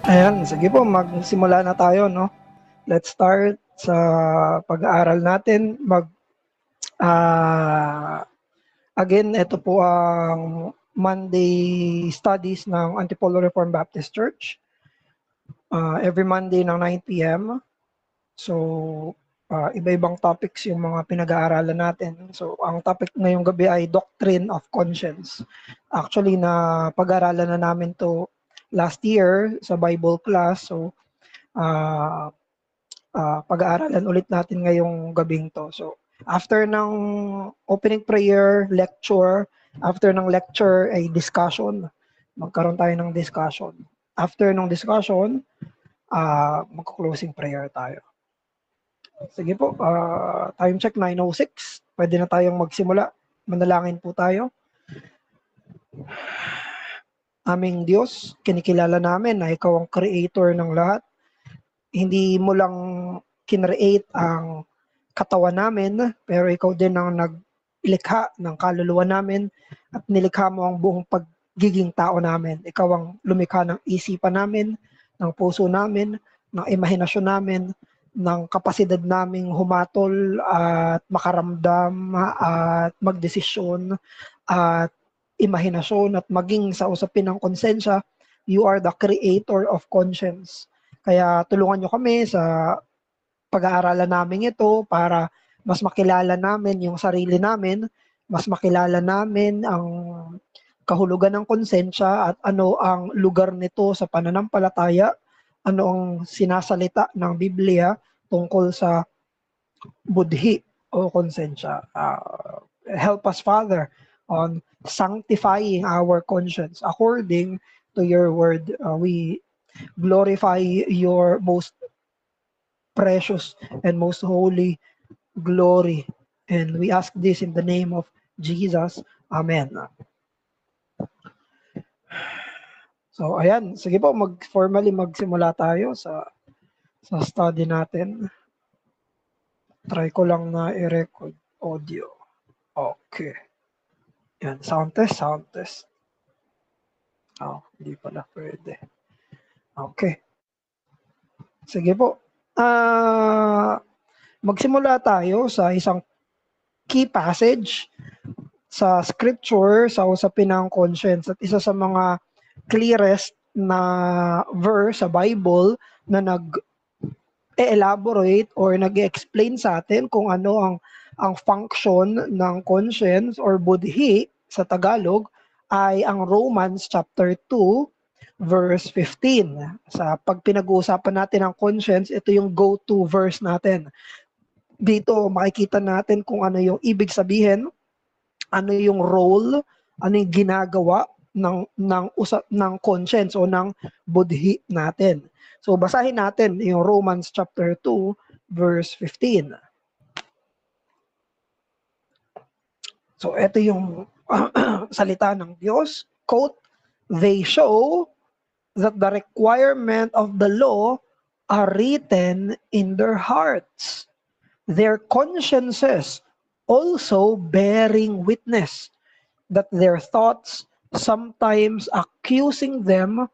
Ayan, sige po, magsimula na tayo, no? Let's start sa pag-aaral natin. Again, ito po ang Monday studies ng Antipolo Reformed Baptist Church. Every Monday ng 9 p.m. So, iba-ibang topics yung mga pinag-aaralan natin. So, ang topic ngayong gabi ay Doctrine of Conscience. Actually, na pag-aaralan na namin to last year sa Bible class. So, pag-aaralan ulit natin ngayong gabing to. So, after ng opening prayer, after ng lecture ay discussion. Magkaroon tayo ng discussion. After ng discussion, mag-closing prayer tayo. Sige po, time check 9:06. Pwede na tayong magsimula. Manalangin po tayo. Aming Diyos, kinikilala namin na Ikaw ang creator ng lahat. Hindi mo lang kinreate ang katawan namin, pero Ikaw din ang naglikha ng kaluluwa namin at nilikha mo ang buong pagiging tao namin. Ikaw ang lumikha ng isipan namin, ng puso namin, ng imahinasyon namin, ng kapasidad naming humatol at makaramdam at magdesisyon at imahinasyon at maging sa usapin ng konsensya. You are the creator of conscience. Kaya tulungan nyo kami sa pag-aaralan namin ito para mas makilala namin yung sarili namin, mas makilala namin ang kahulugan ng konsensya at ano ang lugar nito sa pananampalataya, ano ang sinasalita ng Biblia tungkol sa budhi o konsensya. Help us, Father, on sanctifying our conscience according to your word. We glorify your most precious and most holy glory. And we ask this in the name of Jesus. Amen. So, ayan. Sige po, formally magsimula tayo sa study natin. Try ko lang na i-record audio. Okay. Yan, sound test. Hindi pala pwede. Okay. Sige po. Magsimula tayo sa isang key passage sa scripture sa usapin ng conscience at isa sa mga clearest na verse sa Bible na nag-elaborate or nag-explain sa atin kung ano ang function ng conscience or budhi sa Tagalog ay ang Romans chapter 2 verse 15. Sa pag pinag-uusapan natin ang conscience, ito yung go-to verse natin. Dito makikita natin kung ano yung ibig sabihin, ano yung role, ano yung ginagawa ng conscience o ng budhi natin. So basahin natin yung Romans chapter 2 verse 15. So ito yung salita ng Diyos. Quote, "They show that the requirement of the law are written in their hearts, their consciences also bearing witness, that their thoughts sometimes accusing them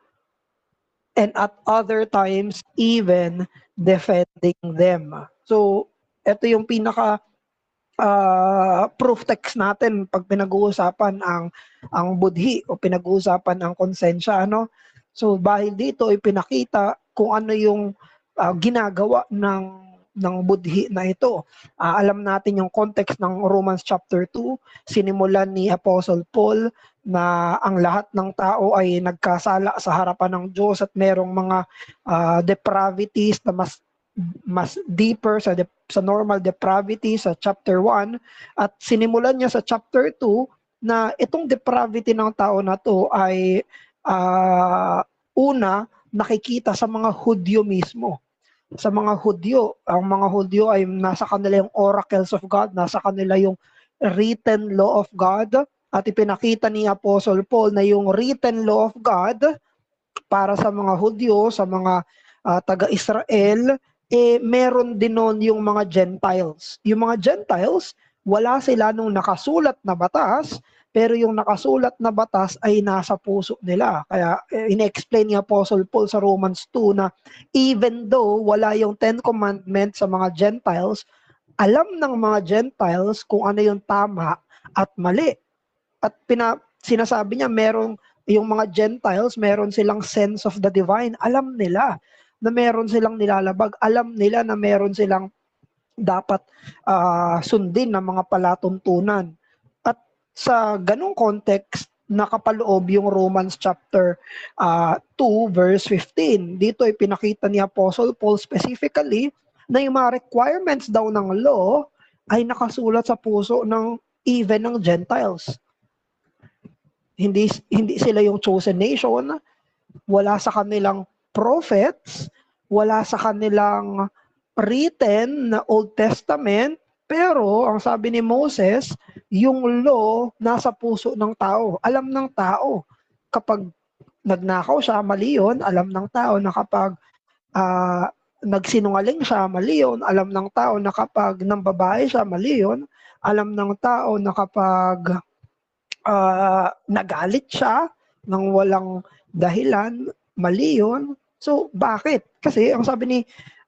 and at other times even defending them." So, ito yung pinaka proof text natin pag pinag-uusapan ang budhi o pinag-uusapan ang konsensya, ano? So dahil dito ipinakita kung ano yung ginagawa ng budhi na ito. Alam natin yung context ng Romans chapter 2, sinimulan ni Apostle Paul na ang lahat ng tao ay nagkasala sa harapan ng Diyos at merong mga depravities na mas deeper sa normal depravity sa chapter 1 at sinimulan niya sa chapter 2 na itong depravity ng tao na to ay una nakikita sa mga Hudyo mismo. Sa mga Hudyo, ang mga Hudyo ay nasa kanila yung oracles of God, nasa kanila yung written law of God at ipinakita ni Apostle Paul na yung written law of God para sa mga Hudyo, sa mga taga-Israel, meron din nun yung mga Gentiles. Yung mga Gentiles, wala sila nung nakasulat na batas, pero yung nakasulat na batas ay nasa puso nila. Kaya ine-explain ni Apostle Paul sa Romans 2 na even though wala yung Ten Commandments sa mga Gentiles, alam ng mga Gentiles kung ano yung tama at mali. At sinasabi niya yung mga Gentiles, meron silang sense of the divine. Alam nila na meron silang nilalabag. Alam nila na meron silang dapat sundin ng mga palatuntunan. At sa ganung context, nakapaloob yung Romans chapter 2 verse 15. Dito ay pinakita ni Apostle Paul specifically na yung mga requirements daw ng law ay nakasulat sa puso ng even ng Gentiles. Hindi sila yung chosen nation, wala sa kanilang prophets, wala sa kanilang written na Old Testament, pero ang sabi ni Moses, yung law nasa puso ng tao. Alam ng tao. Kapag nagnakaw siya, mali yun. Alam ng tao na kapag nagsinungaling siya, mali yun. Alam ng tao na kapag nambabae siya, mali yun. Alam ng tao na kapag nagalit siya nang walang dahilan, mali yun. So, bakit? Kasi ang sabi ni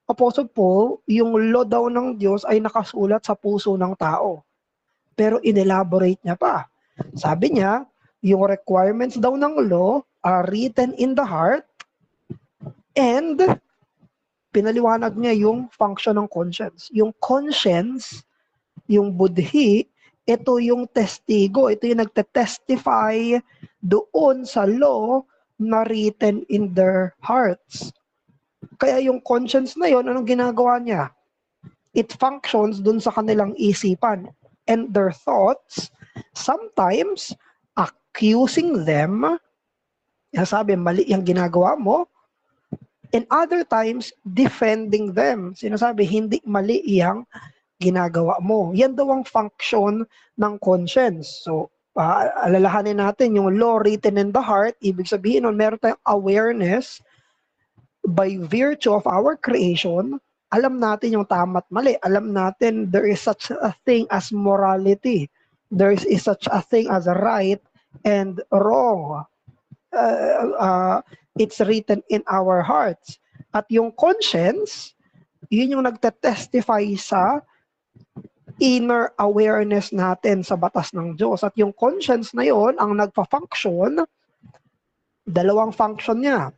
Apostle Paul, yung law daw ng Diyos ay nakasulat sa puso ng tao. Pero inelaborate niya pa. Sabi niya, yung requirements daw ng law are written in the heart and pinaliwanag niya yung function ng conscience. Yung conscience, yung budhi, ito yung testigo, ito yung nagte-testify doon sa law na written in their hearts. Kaya yung conscience na yon, anong ginagawa niya? It functions dun sa kanilang isipan. And their thoughts, sometimes accusing them, sabi, mali yung ginagawa mo, and other times, defending them. Sinasabi, hindi mali yung ginagawa mo. Yan daw ang function ng conscience. So, alalahanin natin yung law written in the heart, ibig sabihin nun, meron tayong awareness by virtue of our creation, alam natin yung tama at mali. Alam natin there is such a thing as morality. There is such a thing as right and wrong. It's written in our hearts. At yung conscience, yun yung nagte-testify sa inner awareness natin sa batas ng Diyos. At yung conscience na yun, ang nagpa-function, dalawang function niya.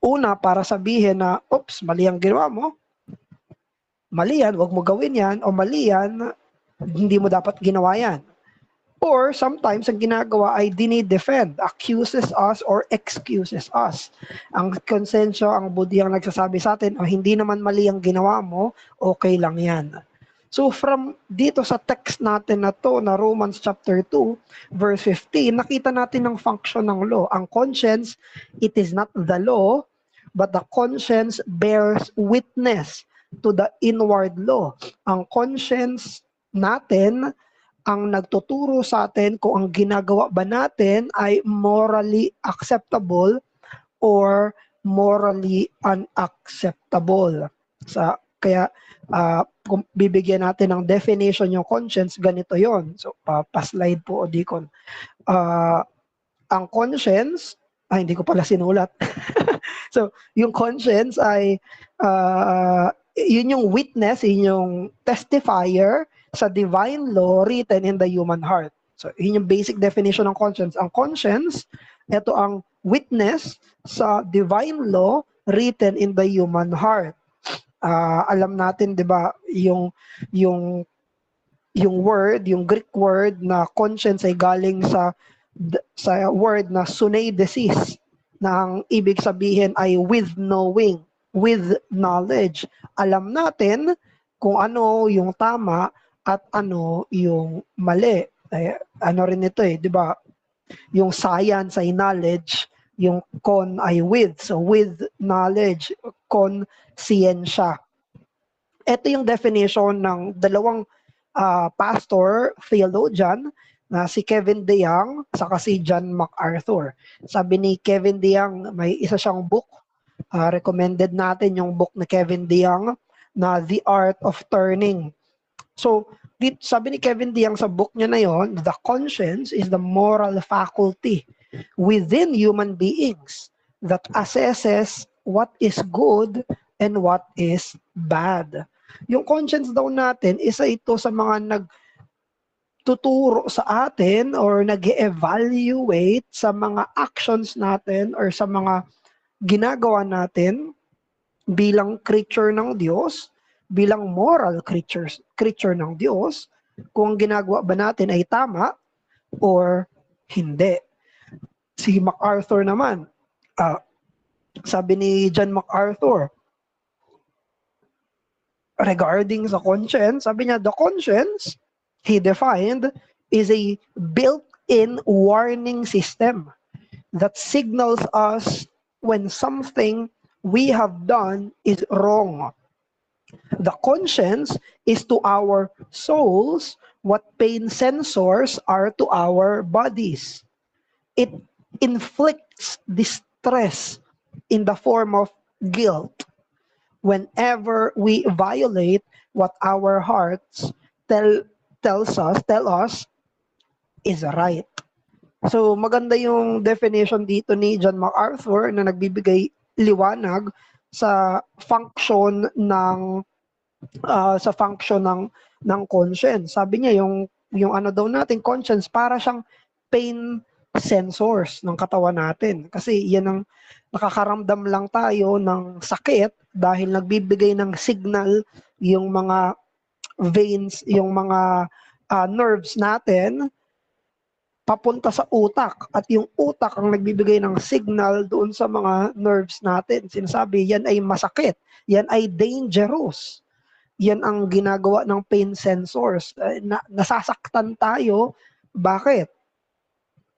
Una, para sabihin na, oops, mali ang ginawa mo. Mali yan, huwag mo gawin yan. O mali yan, hindi mo dapat ginawa yan. Or sometimes, ang ginagawa ay dinidefend, accuses us or excuses us. Ang konsensyo, ang budhi ang nagsasabi sa atin, hindi naman mali ang ginawa mo, okay lang yan. So from dito sa text natin na to, na Romans chapter 2, verse 15, nakita natin ang function ng law. Ang conscience, it is not the law, but the conscience bears witness to the inward law. Ang conscience natin ang nagtuturo sa atin kung ang ginagawa ba natin ay morally acceptable or morally unacceptable. Kaya kung bibigyan natin ng definition yung conscience, ganito yon. So, pa-slide po, Deacon. Ang conscience, hindi ko pala sinulat. So, yung conscience ay, yun yung witness, yun yung testifier sa divine law written in the human heart. So, yun yung basic definition ng conscience. Ang conscience, ito ang witness sa divine law written in the human heart. Alam natin, di ba, yung word, yung Greek word na conscience ay galing sa word na suneidesis, na ang ibig sabihin ay with knowing, with knowledge. Alam natin kung ano yung tama at ano yung mali. Ano rin ito di ba? Yung science ay knowledge, yung con ay with. So with knowledge, con siyensya. Ito yung definition ng dalawang pastor, theologian, na si Kevin DeYoung saka si John MacArthur. Sabi ni Kevin DeYoung, may isa siyang book, recommended natin yung book ni Kevin DeYoung na The Art of Turning. So, Sabi ni Kevin DeYoung sa book niya na yon, the conscience is the moral faculty within human beings that assesses what is good and what is bad. Yung conscience daw natin, isa ito sa mga nagtuturo sa atin or nag-evaluate sa mga actions natin or sa mga ginagawa natin bilang creature ng Diyos, bilang moral creature ng Diyos, kung ginagawa ba natin ay tama or hindi. Si MacArthur naman, sabi ni John MacArthur, regarding sa conscience, sabi niya, the conscience, he defined, is a built-in warning system that signals us when something we have done is wrong. The conscience is to our souls what pain sensors are to our bodies. It inflicts distress in the form of guilt whenever we violate what our hearts tell us is right. So maganda yung definition dito ni John MacArthur na nagbibigay liwanag sa function ng ng conscience. Sabi niya yung ano daw natin conscience para siyang pain sensors ng katawan natin. Kasi yan ang nakakaramdam lang tayo ng sakit dahil nagbibigay ng signal yung mga veins, yung mga nerves natin papunta sa utak at yung utak ang nagbibigay ng signal doon sa mga nerves natin. Sinasabi, yan ay masakit, yan ay dangerous. Yan ang ginagawa ng pain sensors. Nasasaktan tayo. Bakit?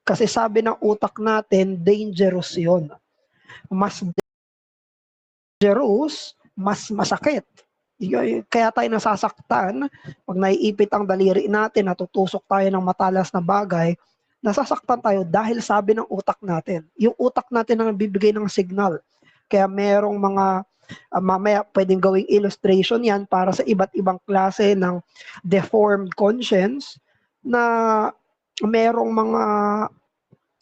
Kasi sabi ng utak natin, dangerous yon. Mas dangerous, mas masakit. Kaya tayo nasasaktan. Pag naiipit ang daliri natin, natutusok tayo ng matalas na bagay, nasasaktan tayo dahil sabi ng utak natin. Yung utak natin ang bibigay ng signal. Kaya merong mga, mamaya pwedeng gawing illustration yan para sa iba't ibang klase ng deformed conscience na merong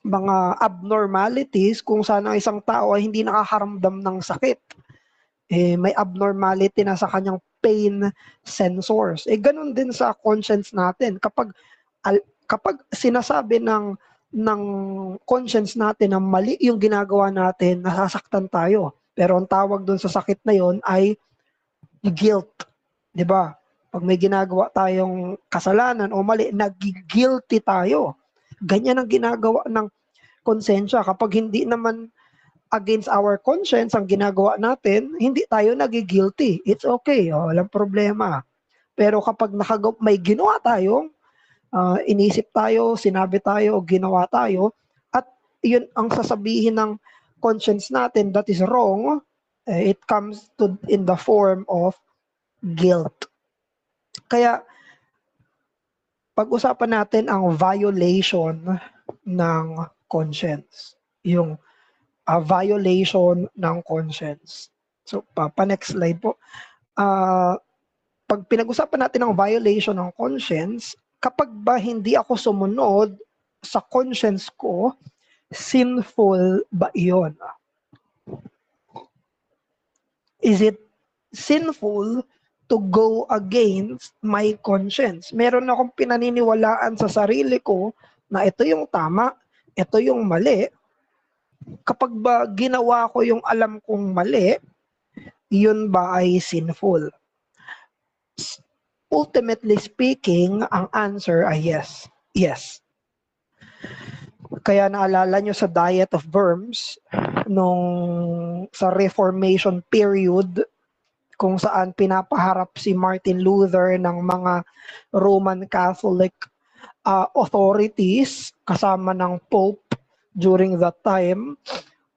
mga abnormalities kung saan ang isang tao ay hindi nakakaramdam ng sakit. May abnormality na sa kanyang pain sensors. Ganun din sa conscience natin. Kapag sinasabi ng conscience natin na mali yung ginagawa natin, nasasaktan tayo. Pero ang tawag doon sa sakit na yon ay guilt. 'Di ba? Pag may ginagawa tayong kasalanan o mali, nag-guilty tayo. Ganyan ang ginagawa ng konsensya. Kapag hindi naman against our conscience ang ginagawa natin, hindi tayo nag-guilty. It's okay. Walang problema. Pero kapag may ginawa tayong inisip tayo, sinabi tayo, ginawa tayo, at yun ang sasabihin ng conscience natin that is wrong, it comes in the form of guilt. Kaya, pag-usapan natin ang violation ng conscience. Yung violation ng conscience. So, pa-next slide po. Pag pinag-usapan natin ang violation ng conscience, kapag ba hindi ako sumunod sa conscience ko, sinful ba iyon? Is it sinful to go against my conscience? Meron akong pinaniniwalaan sa sarili ko na ito yung tama, ito yung mali. Kapag ba ginawa ko yung alam kong mali, yun ba ay sinful? Ultimately speaking, ang answer ay yes. Yes. Kaya naalala nyo sa Diet of Worms, sa Reformation period, kung saan pinapaharap si Martin Luther ng mga Roman Catholic authorities kasama ng Pope during that time,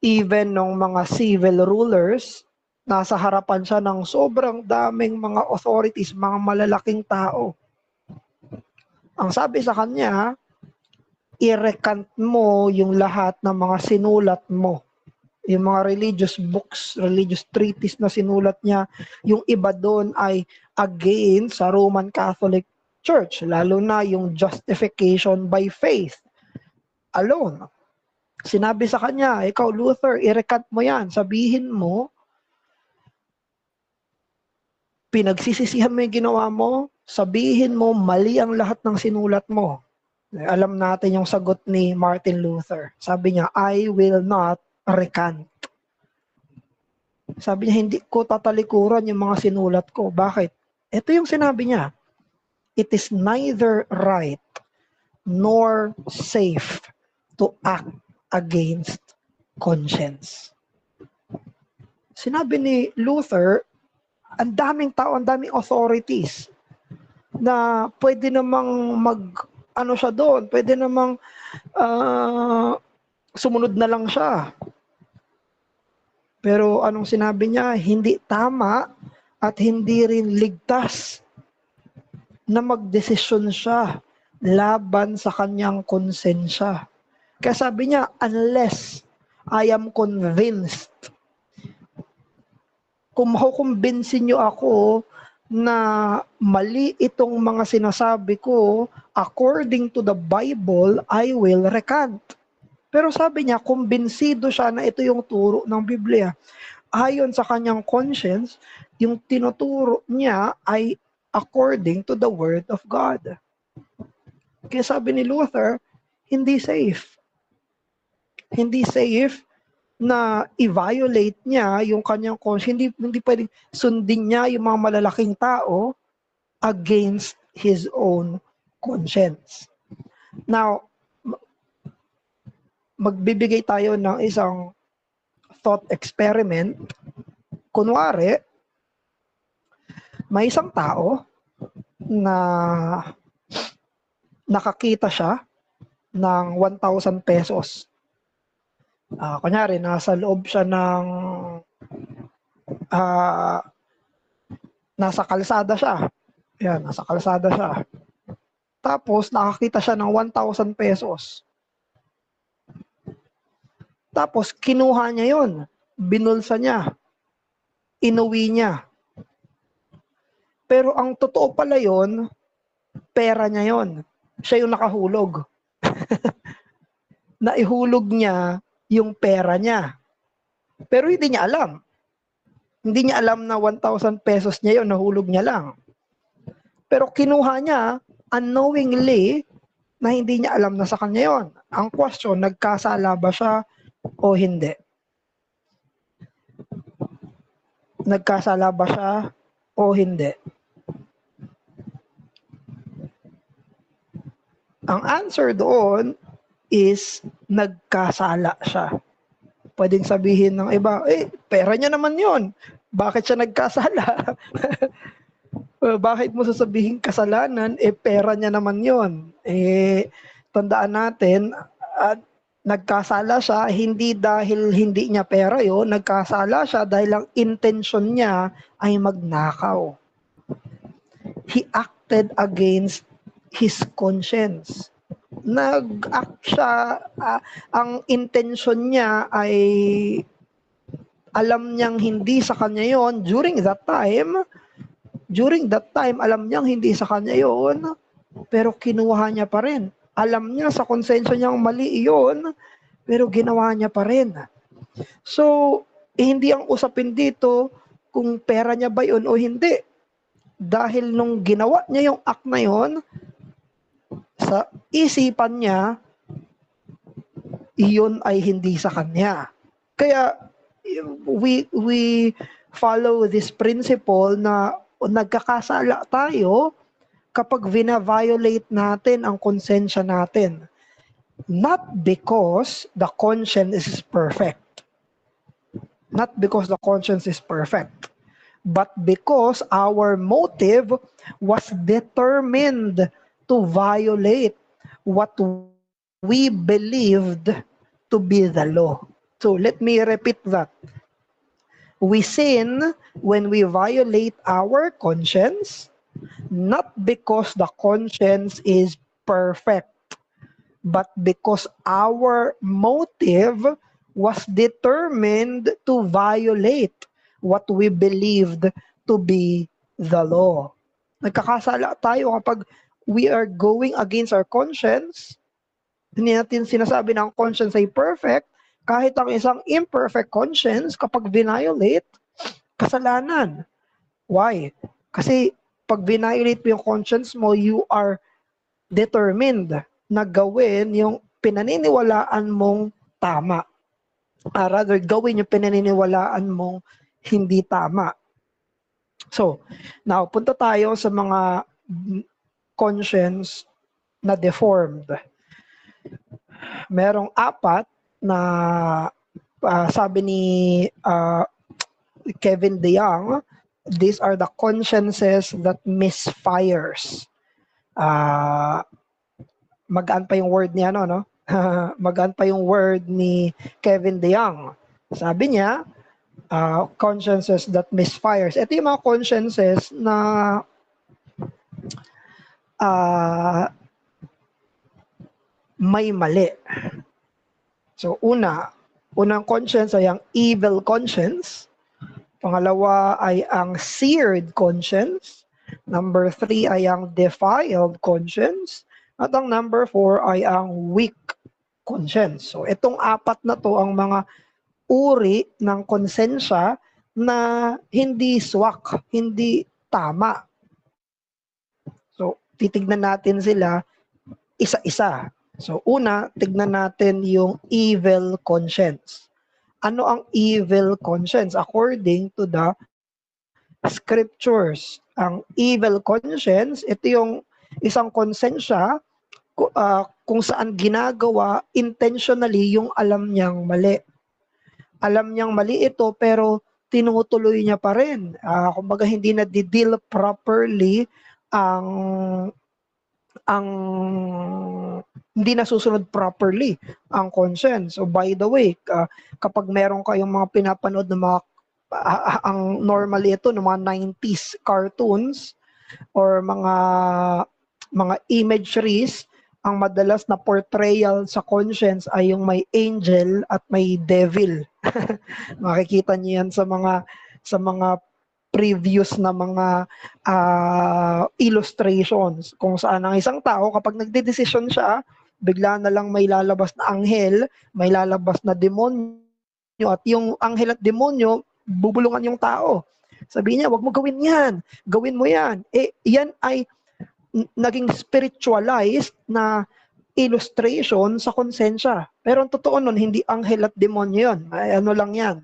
even ng mga civil rulers, nasa harapan siya ng sobrang daming mga authorities, mga malalaking tao. Ang sabi sa kanya, i-recant mo yung lahat ng mga sinulat mo. Yung mga religious books, religious treatise na sinulat niya, yung iba doon ay against sa Roman Catholic church, lalo na yung justification by faith alone. Sinabi sa kanya, ikaw Luther, i-recant mo yan. Sabihin mo, pinagsisisihan mo yung ginawa mo, sabihin mo, mali ang lahat ng sinulat mo. Alam natin yung sagot ni Martin Luther. Sabi niya, I will not recant. Sabi niya, hindi ko tatalikuran yung mga sinulat ko. Bakit? Ito yung sinabi niya. It is neither right nor safe to act against conscience. Sinabi ni Luther, ang daming tao, ang daming authorities na pwede namang siya doon, pwede namang sumunod na lang siya. Pero anong sinabi niya? Hindi tama at hindi rin ligtas na magdesisyon siya laban sa kanyang konsensya. Kaya sabi niya, unless I am convinced, kung makukumbinsin niyo ako na mali itong mga sinasabi ko, according to the Bible, I will recant. Pero sabi niya, kumbinsido siya na ito yung turo ng Biblia. Ayon sa kanyang conscience, yung tinuturo niya ay according to the Word of God. Kaya sabi ni Luther, hindi safe. Hindi safe na i-violate niya yung kanyang conscience. Hindi pwedeng sundin niya yung mga malalaking tao against his own conscience. Now, magbibigay tayo ng isang thought experiment. Kunwari, may isang tao na nakakita siya ng 1,000 pesos. Kunyari, nasa loob siya ng nasa kalsada siya. Yan, nasa kalsada siya. Tapos, nakakita siya ng 1,000 pesos. Tapos, kinuha niya yon, binulsa niya, inuwi niya. Pero ang totoo pala yon, pera niya yon. Siya yung nakahulog. Naihulog niya yung pera niya. Pero hindi niya alam. Hindi niya alam na 1,000 pesos niya yon, nahulog niya lang. Pero kinuha niya unknowingly na hindi niya alam na sa kanya yon. Ang question, nagkasala ba siya o hindi? Nagkasala ba siya o hindi? Ang answer doon is nagkasala siya. Pwedeng sabihin ng iba, pera niya naman yon. Bakit siya nagkasala? Bakit mo sasabihin kasalanan? Pera niya naman yon. Tandaan natin, nagkasala siya hindi dahil hindi niya pera yon, nagkasala siya dahil ang intention niya ay magnakaw. He acted against his conscience. Nag-act siya, ang intention niya ay alam niyang hindi sa kanya yon during that time, alam niyang hindi sa kanya yon, pero kinuha niya pa rin. Alam niya sa konsensya niyang mali yon, pero ginawa niya pa rin. So, hindi ang usapin dito kung pera niya ba yon o hindi. Dahil nung ginawa niya yung act na yon, sa isipan niya, iyon ay hindi sa kanya. Kaya we follow this principle na nagkakasala tayo kapag vina-violate natin ang konsensya natin. Not because the conscience is perfect. Not because the conscience is perfect. But because our motive was determined to violate what we believed to be the law. So let me repeat that. We sin when we violate our conscience, not because the conscience is perfect, but because our motive was determined to violate what we believed to be the law. Nagkakasala tayo kapag we are going against our conscience. Hindi natin sinasabi na ang conscience ay perfect. Kahit ang isang imperfect conscience, kapag violate, kasalanan. Why? Kasi pag violate mo yung conscience mo, you are determined na gawin yung pinaniniwalaan mong tama. Rather, gawin yung pinaniniwalaan mong hindi tama. So, now, punta tayo sa mga conscience na deformed. Merong 4 na sabi ni Kevin DeYoung, these are the consciences that misfires. Magaan pa yung word niya, no? Magaan pa yung word ni Kevin DeYoung. Sabi niya, consciences that misfires. Ito yung mga consciences na may mali. So, unang conscience ay ang evil conscience. Pangalawa ay ang seared conscience. Number 3 ay ang defiled conscience. At ang number 4 ay ang weak conscience. So, itong 4 na to ang mga uri ng konsensya na hindi swak, hindi tama. So, titignan natin sila isa-isa. So, una, tignan natin yung evil conscience. Ano ang evil conscience? According to the scriptures, ang evil conscience, ito yung isang konsensya kung saan ginagawa intentionally yung alam niyang mali. Alam niyang mali ito pero tinutuloy niya pa rin. Kumbaga hindi na di-deal properly ang hindi nasusunod properly ang conscience. So by the way, kapag meron kayong mga pinapanood ng mga ang normally ito ng mga 90s cartoons or mga imageries, ang madalas na portrayal sa conscience ay yung may angel at may devil. Makikita niyo yan sa mga previous na mga illustrations kung saan ang isang tao kapag nagdedesisyon siya, bigla na lang may lalabas na anghel, may lalabas na demonyo, at yung anghel at demonyo bubulungan yung tao. Sabi niya, wag mo gawin yan, gawin mo yan. Yan ay naging spiritualized na illustration sa konsensya. Pero ang totoo nun, hindi anghel at demonyo yun. Ano lang yan,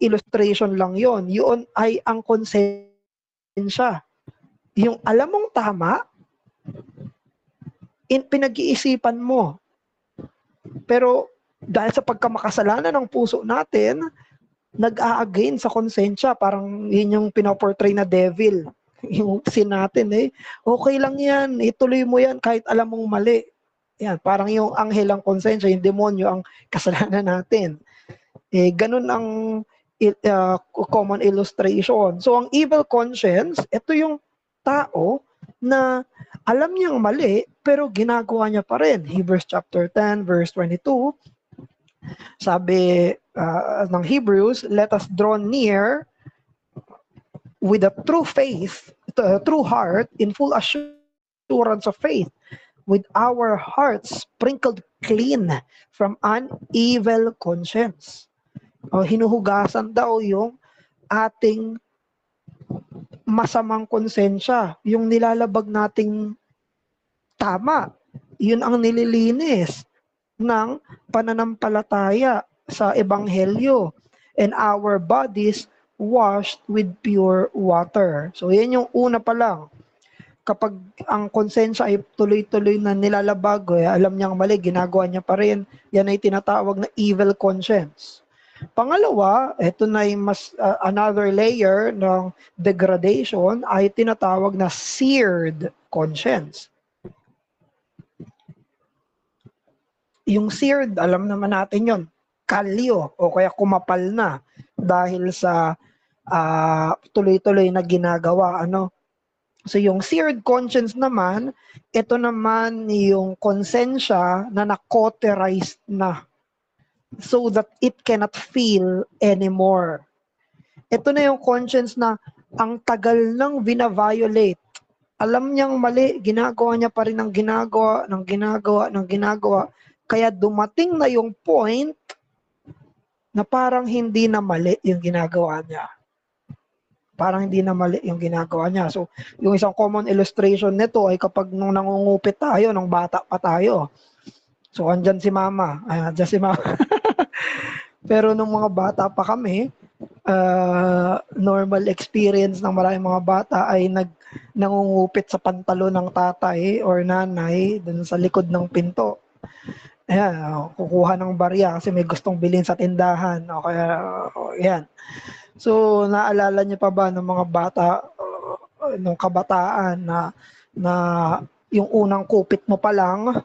illustration lang yon. Yun ay ang konsensya. Yung alam mong tama, pinag-iisipan mo. Pero dahil sa pagkamakasalanan ng puso natin, nag-a-again sa konsensya. Parang yun yung pinoportray na devil. Yung sin natin okay lang yan, ituloy mo yan kahit alam mong mali. Yan, parang yung anghel ang konsensya, yung demonyo ang kasalanan natin. Ganun ang common illustration. So, ang evil conscience, ito yung tao na alam niyang mali, pero ginagawa niya pa rin. Hebrews chapter 10, verse 22, sabi ng Hebrews, let us draw near with a true faith, a true heart, in full assurance of faith, with our hearts sprinkled clean from an evil conscience. Hinuhugasan daw yung ating masamang konsensya, yung nilalabag nating tama. Yun ang nililinis ng pananampalataya sa Ebanghelyo, and our bodies washed with pure water. So yan yung una pa lang. Kapag ang konsensya ay tuloy-tuloy na nilalabag, alam niyang mali, ginagawa niya pa rin, yan ay tinatawag na evil conscience. Pangalawa, ito na yung another layer ng degradation, ay tinatawag na seared conscience. Yung seared, alam naman natin yon, kalyo o kaya kumapal na dahil sa tuloy-tuloy na ginagawa. So yung seared conscience naman, ito naman yung konsensya na na-cauterized na so that it cannot feel anymore. Ito na yung conscience na ang tagal nang vina-violate Alam niyang mali, ginagawa niya pa rin ng ginagawa. Kaya dumating na yung point na parang hindi na mali yung ginagawa niya. So, yung isang common illustration nito ay kapag nung nangungupit tayo, nung bata pa tayo. So, andyan si mama. Pero nung mga bata pa kami, normal experience ng maraming mga bata ay nangungupit sa pantalo ng tatay or nanay dun sa likod ng pinto. Ayan, kukuha ng barya kasi may gustong bilhin sa tindahan. O kaya, ayan. So, naalala niyo pa ba ng mga bata, nung kabataan na yung unang kupit mo pa lang,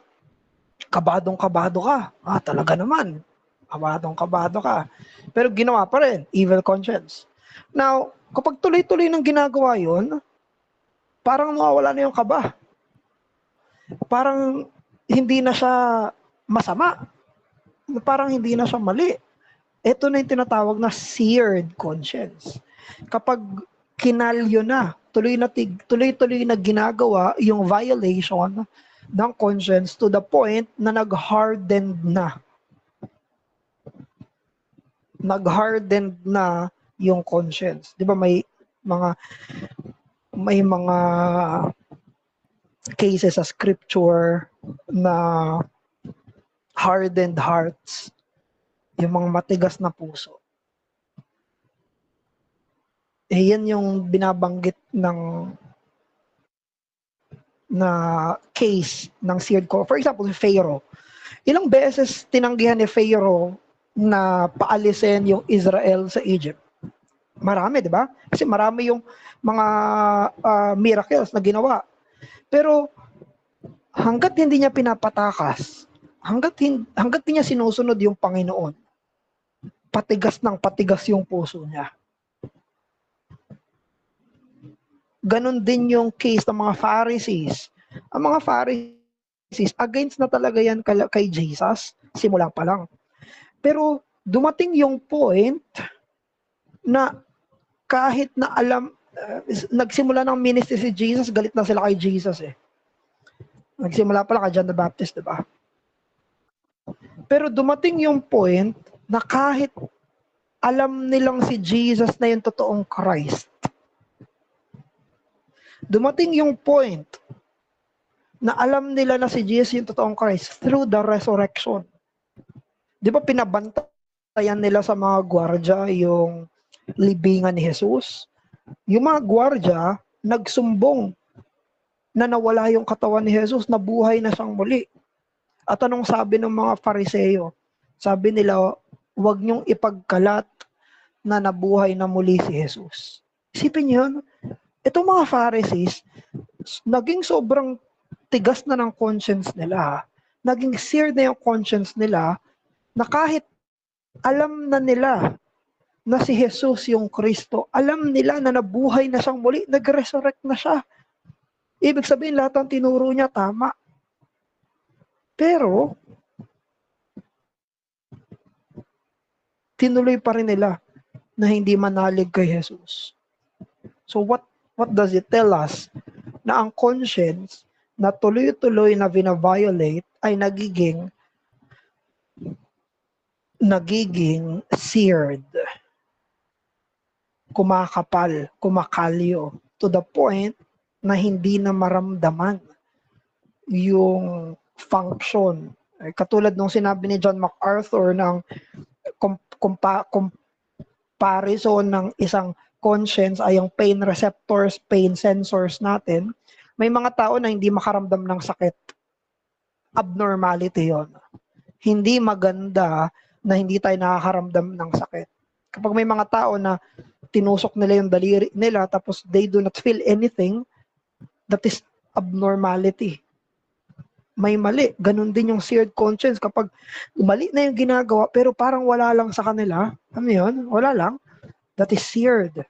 kabadong-kabado ka. Talaga naman. Kabadong-kabado ka. Pero ginawa pa rin, evil conscience. Now, kapag tuloy-tuloy ng ginagawa yun, parang nawawala na yung kaba. Parang hindi na siya masama. Parang hindi na siya mali. Ito na yung tinatawag na seared conscience. Kapag kinalyo na, tuloy-tuloy na ginagawa yung violation ng conscience to the point na nag-hardened na. Nag-hardened na yung conscience. 'Di ba may mga cases sa scripture na hardened hearts, yung mga matigas na puso. Yan yung binabanggit na case ng seared conscience. For example, si Pharaoh. Ilang beses tinanggihan ni Pharaoh na paalisin yung Israel sa Egypt? Marami, di ba? Kasi marami yung mga miracles na ginawa. Pero hanggat hindi niya pinapatakas, hanggat hindi niya sinusunod yung Panginoon, patigas yung puso niya. Ganon din yung case ng mga Pharisees. Ang mga Pharisees, against na talaga yan kay Jesus, simula pa lang. Pero dumating yung point na kahit na nagsimula ng ministry si Jesus, galit na sila kay Jesus eh. Nagsimula pala kay John the Baptist, di ba? Pero dumating yung point na kahit alam nilang si Jesus na yung totoong Christ, dumating yung point na alam nila na si Jesus yung totoong Christ through the resurrection. Di ba pinabantayan nila sa mga gwardya yung libingan ni Jesus? Yung mga gwardya nagsumbong na nawala yung katawan ni Jesus, nabuhay na siyang muli. At anong sabi ng mga Fariseo? Sabi nila, huwag niyong ipagkalat na nabuhay na muli si Jesus. Isipin niyo yun, itong mga Pharisees, naging sobrang tigas na ng conscience nila, naging seared na yung conscience nila, na kahit alam na nila na si Jesus yung Kristo, alam nila na nabuhay na siyang muli, nag-resurrect na siya. Ibig sabihin, lahat ng tinuro niya tama. Pero, tinuloy pa rin nila na hindi manalig kay Jesus. So what does it tell us? Na ang conscience na tuloy-tuloy na vina-violate ay nagiging seared, kumakapal, kumakalyo, to the point na hindi na maramdaman yung function. Katulad nung sinabi ni John MacArthur ng comparison ng isang conscience ay yung pain receptors, pain sensors natin. May mga tao na hindi makaramdam ng sakit. Abnormality yon. Hindi maganda na hindi tayo nakakaramdam ng sakit. Kapag may mga tao na tinusok nila yung daliri nila tapos they do not feel anything, that is abnormality. May mali. Ganun din yung seared conscience. Kapag mali na yung ginagawa pero parang wala lang sa kanila, ano yun? Wala lang. That is seared.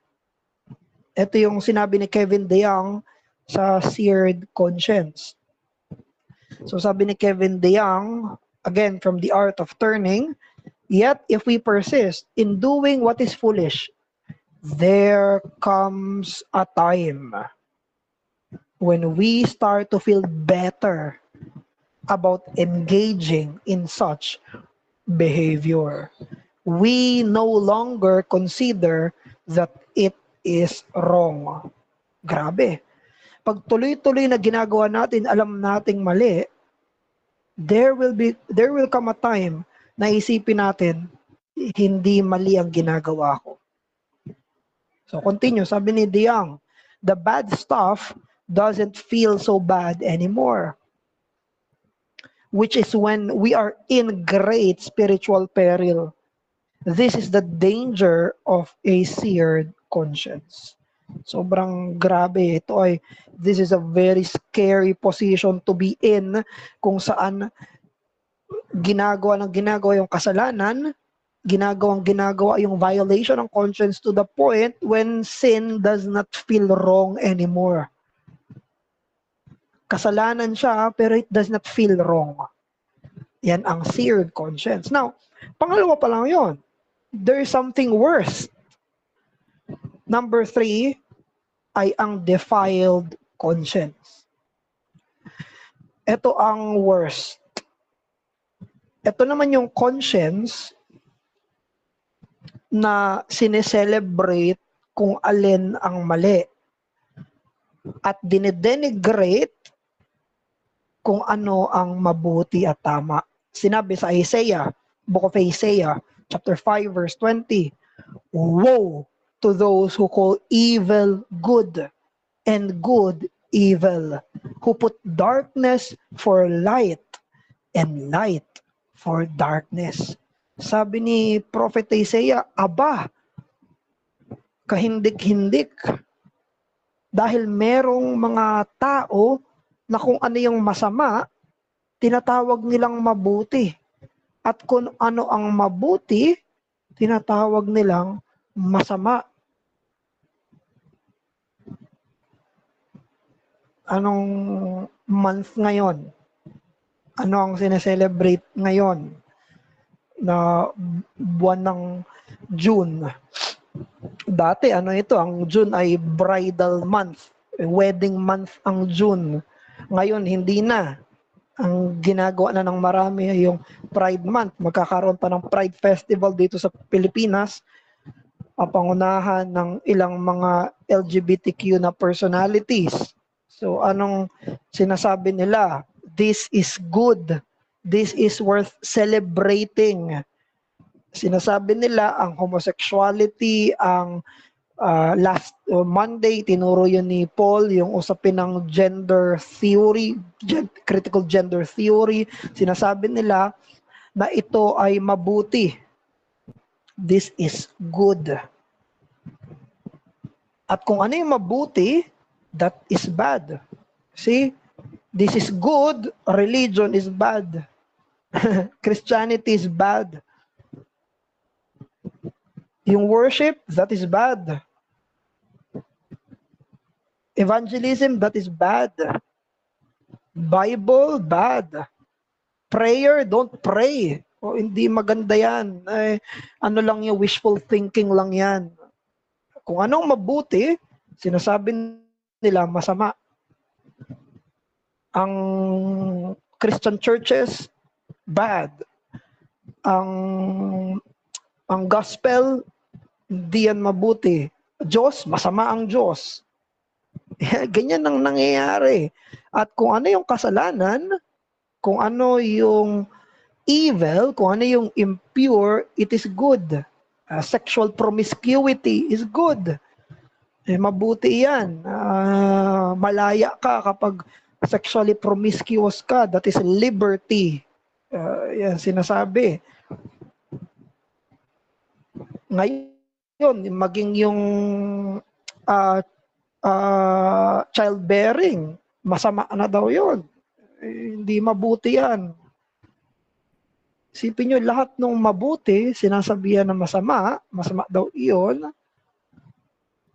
Ito yung sinabi ni Kevin DeYoung sa seared conscience. So sabi ni Kevin DeYoung, again from The Art of Turning, yet if we persist in doing what is foolish, there comes a time when we start to feel better about engaging in such behavior, we no longer consider that it is wrong. Grabe. Pag tuloy-tuloy na ginagawa natin, alam nating mali, there will come a time na isipin natin, hindi mali ang ginagawa ko. So continue, sabi ni DeYoung, the bad stuff doesn't feel so bad anymore, which is when we are in great spiritual peril. This is the danger of a seared conscience. Sobrang grabe ito this is a very scary position to be in, kung saan ginagawa yung kasalanan, ginagawa yung violation ng conscience to the point when sin does not feel wrong anymore. Kasalanan siya pero it does not feel wrong. Yan ang seared conscience. Now, pangalawa pa lang yon. There is something worse. Number 3 ay ang defiled conscience. Ito ang worst. Ito naman yung conscience na sineselebrate kung alin ang mali at dinedenigrate kung ano ang mabuti at tama. Sinabi sa Isaiah, Book of Isaiah, chapter 5, verse 20, woe to those who call evil good and good evil, who put darkness for light and light for darkness. Sabi ni Prophet Isaiah, aba, kahindik-hindik. Dahil merong mga tao na kung ano yung masama, tinatawag nilang mabuti. At kung ano ang mabuti, tinatawag nilang masama. Anong month ngayon? Ano ang sineselebrate ngayon na buwan ng June? Dati, ito, ang June ay bridal month. Wedding month ang June. Ngayon, hindi na. Ang ginagawa na ng marami ay yung Pride Month. Magkakaroon pa ng Pride Festival dito sa Pilipinas. Pangunahan ng ilang mga LGBTQ na personalities. So, anong sinasabi nila? This is good. This is worth celebrating. Sinasabi nila ang homosexuality, ang last Monday, tinuro yun ni Paul, yung usapin ng gender theory, critical gender theory. Sinasabi nila na ito ay mabuti. This is good. At kung ano yung mabuti, that is bad. See? This is good, religion is bad. Christianity is bad. Yung worship, that is bad. Evangelism, that is bad. Bible, bad. Prayer, don't pray. Hindi maganda yan. Ano lang yung wishful thinking lang yan. Kung anong mabuti, sinasabi nila masama. Ang Christian churches, bad. Ang gospel, hindi yan mabuti. Diyos, masama ang Diyos. Ganyan ang nangyayari. At kung ano yung kasalanan, kung ano yung evil, kung ano yung impure, it is good. Sexual promiscuity is good. Mabuti yan. Malaya ka kapag sexually promiscuous ka. That is liberty. Yan sinasabi. Ngayon, maging yung childbearing, masama na daw yun. Hindi mabuti yan. Isipin nyo, lahat ng mabuti, sinasabihan na masama, masama daw iyon.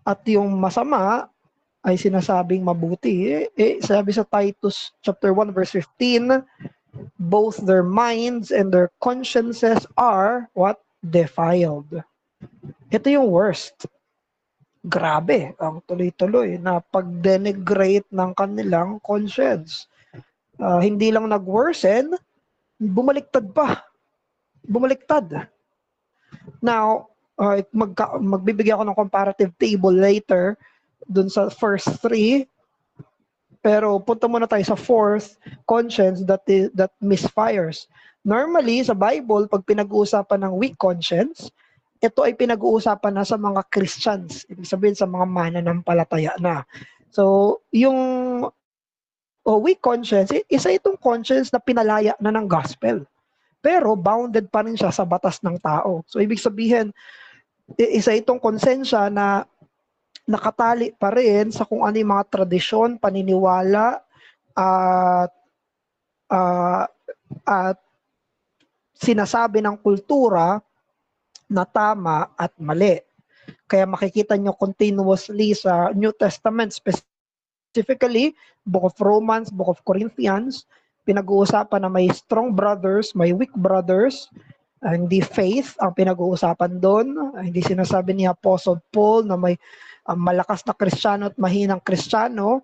At yung masama, ay sinasabing mabuti. Sabi sa Titus chapter 1 verse 15, both their minds and their consciences are what? Defiled. Ito yung worst. Grabe, ang tuloy-tuloy na pag-denigrate ng kanilang conscience. Hindi lang nag-worsen, bumaliktad pa. Bumaliktad. Now, magbibigay ako ng comparative table later dun sa first three. Pero punta muna tayo sa fourth, conscience that misfires. Normally, sa Bible, pag pinag-uusapan ng weak conscience, ito ay pinag-uusapan na sa mga Christians. Ibig sabihin sa mga mananampalataya na. So, yung weak conscience, isa itong conscience na pinalaya na ng gospel. Pero bounded pa rin siya sa batas ng tao. So, ibig sabihin, isa itong konsensya na nakatali pa rin sa kung ano yung mga tradisyon, paniniwala, at at sinasabi ng kultura na tama at mali. Kaya makikita nyo continuously sa New Testament, specifically, Book of Romans, Book of Corinthians, pinag-uusapan na may strong brothers, may weak brothers. Hindi faith ang pinag-uusapan doon. Hindi sinasabi ni Apostle Paul na may malakas na Kristiyano at mahinang Kristiyano.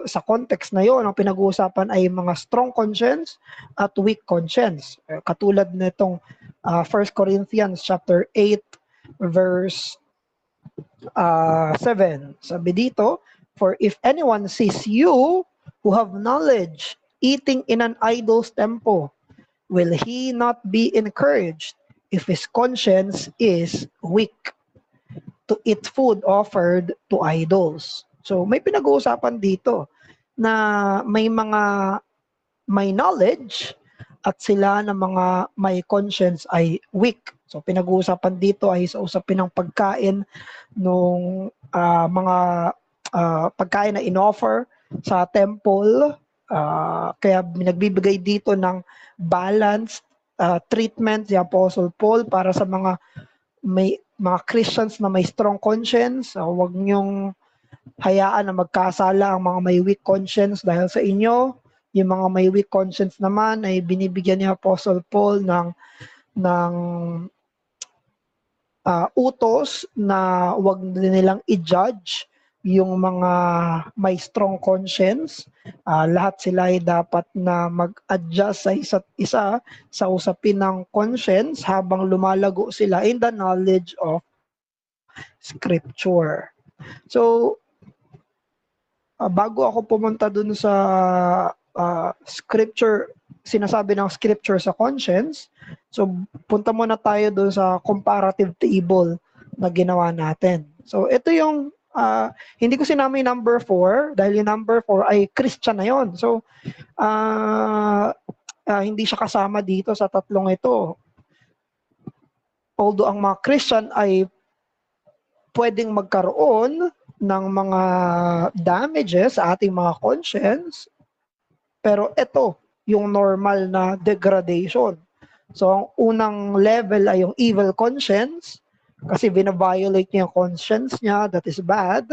Sa context na yon, ang pinag-uusapan ay mga strong conscience at weak conscience. Katulad nitong 1 Corinthians chapter 8 verse 7. Sabi dito, "For if anyone sees you who have knowledge eating in an idol's temple, will he not be encouraged if his conscience is weak to eat food offered to idols?" So may pinag-uusapan dito na may knowledge at sila na mga may conscience ay weak. So pinag-uusapan dito ay sa usapin ng pagkain nung mga pagkain na inoffer sa temple. Kaya nagbibigay dito ng balanced treatment si Apostle Paul para sa mga Christians na may strong conscience. Huwag niyong hayaan na magkasala ang mga may weak conscience dahil sa inyo. Yung mga may weak conscience naman ay binibigyan ni Apostle Paul ng utos na huwag nilang i-judge yung mga may strong conscience. Lahat sila ay dapat na mag-adjust sa isa't isa sa usapin ng conscience habang lumalago sila in the knowledge of Scripture. So, bago ako pumunta dun sa Scripture, sinasabi ng Scripture sa conscience, so punta muna tayo dun sa comparative table na ginawa natin. So, ito yung hindi ko sinama yung number 4 dahil yung number 4 ay Christian na yon. So, hindi siya kasama dito sa tatlong ito. Although ang mga Christian ay pwedeng magkaroon ng mga damages sa ating mga conscience, pero ito yung normal na degradation. So, ang unang level ay yung evil conscience, kasi bina-violate niya yung conscience niya, that is bad.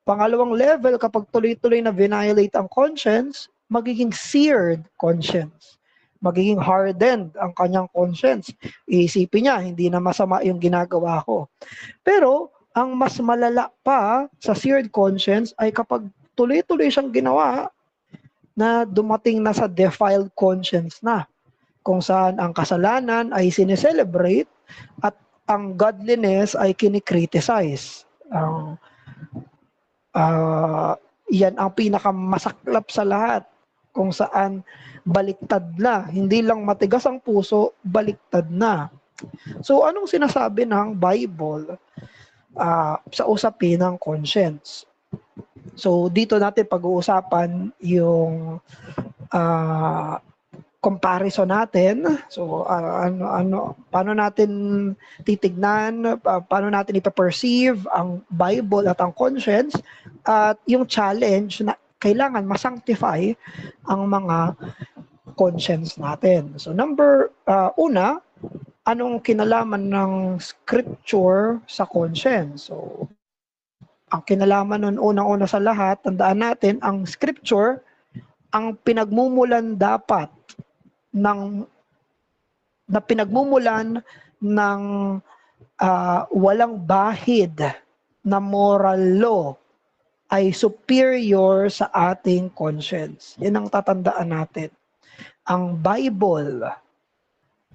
Pangalawang level, kapag tuloy-tuloy na violate ang conscience, magiging seared conscience. Magiging hardened ang kanyang conscience. Iisipin niya, hindi na masama yung ginagawa ko. Pero, ang mas malala pa sa seared conscience ay kapag tuloy-tuloy siyang ginawa na dumating na sa defiled conscience na, kung saan ang kasalanan ay sineselebrate at ang godliness ay kinikriticize. Yan ang pinakamasaklap sa lahat, kung saan baliktad na. Hindi lang matigas ang puso, baliktad na. So anong sinasabi ng Bible sa usapin ng conscience? So dito natin pag-uusapan yung comparison natin. So paano natin titignan, paano natin ipa-perceive ang Bible at ang conscience, at yung challenge na kailangan ma-sanctify ang mga conscience natin. So una, anong kinalaman ng Scripture sa conscience? So ang kinalaman nun unang-una sa lahat, tandaan natin, ang Scripture ang pinagmumulan dapat ng walang bahid na moral law ay superior sa ating conscience. Yan ang tatandaan natin. Ang Bible,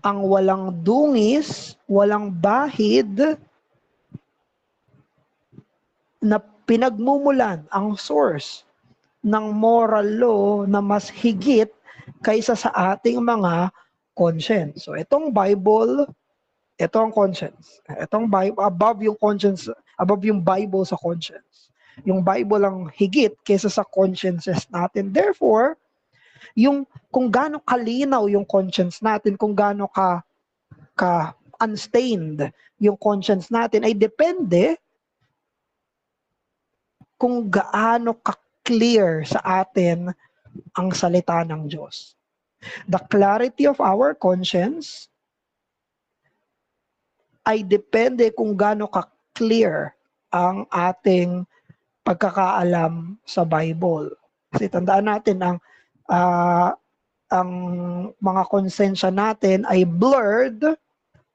ang walang dungis, walang bahid, na pinagmumulan, ang source ng moral law na mas higit kaysa sa ating mga conscience. So itong Bible, ito ang conscience. Itong Bible, above yung conscience, above yung Bible sa conscience. Yung Bible ang higit kaysa sa consciences natin. Therefore, yung kung gaano kalinaw yung conscience natin, kung gaano ka unstained yung conscience natin ay depende kung gaano ka-clear sa atin ang salita ng Diyos. The clarity of our conscience ay depende kung gaano ka-clear ang ating pagkakaalam sa Bible. Kasi tandaan natin ang mga konsensya natin ay blurred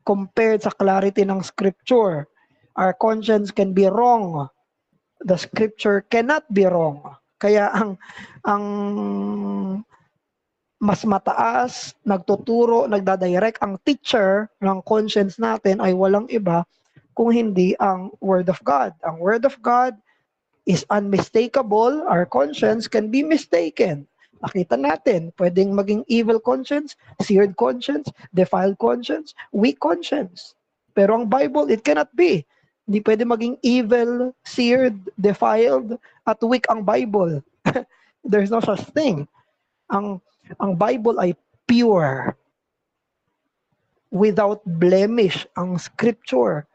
compared sa clarity ng Scripture. Our conscience can be wrong. The Scripture cannot be wrong. Kaya ang mas mataas, nagtuturo, nagdadirect, ang teacher ng conscience natin ay walang iba kung hindi ang Word of God. Ang Word of God is unmistakable. Our conscience can be mistaken. Nakita natin, pwedeng maging evil conscience, seared conscience, defiled conscience, weak conscience. Pero ang Bible, it cannot be. Hindi pwede maging evil, seared, defiled, at weak ang Bible. There's no such thing. Ang Bible ay pure, without blemish. Ang Scripture,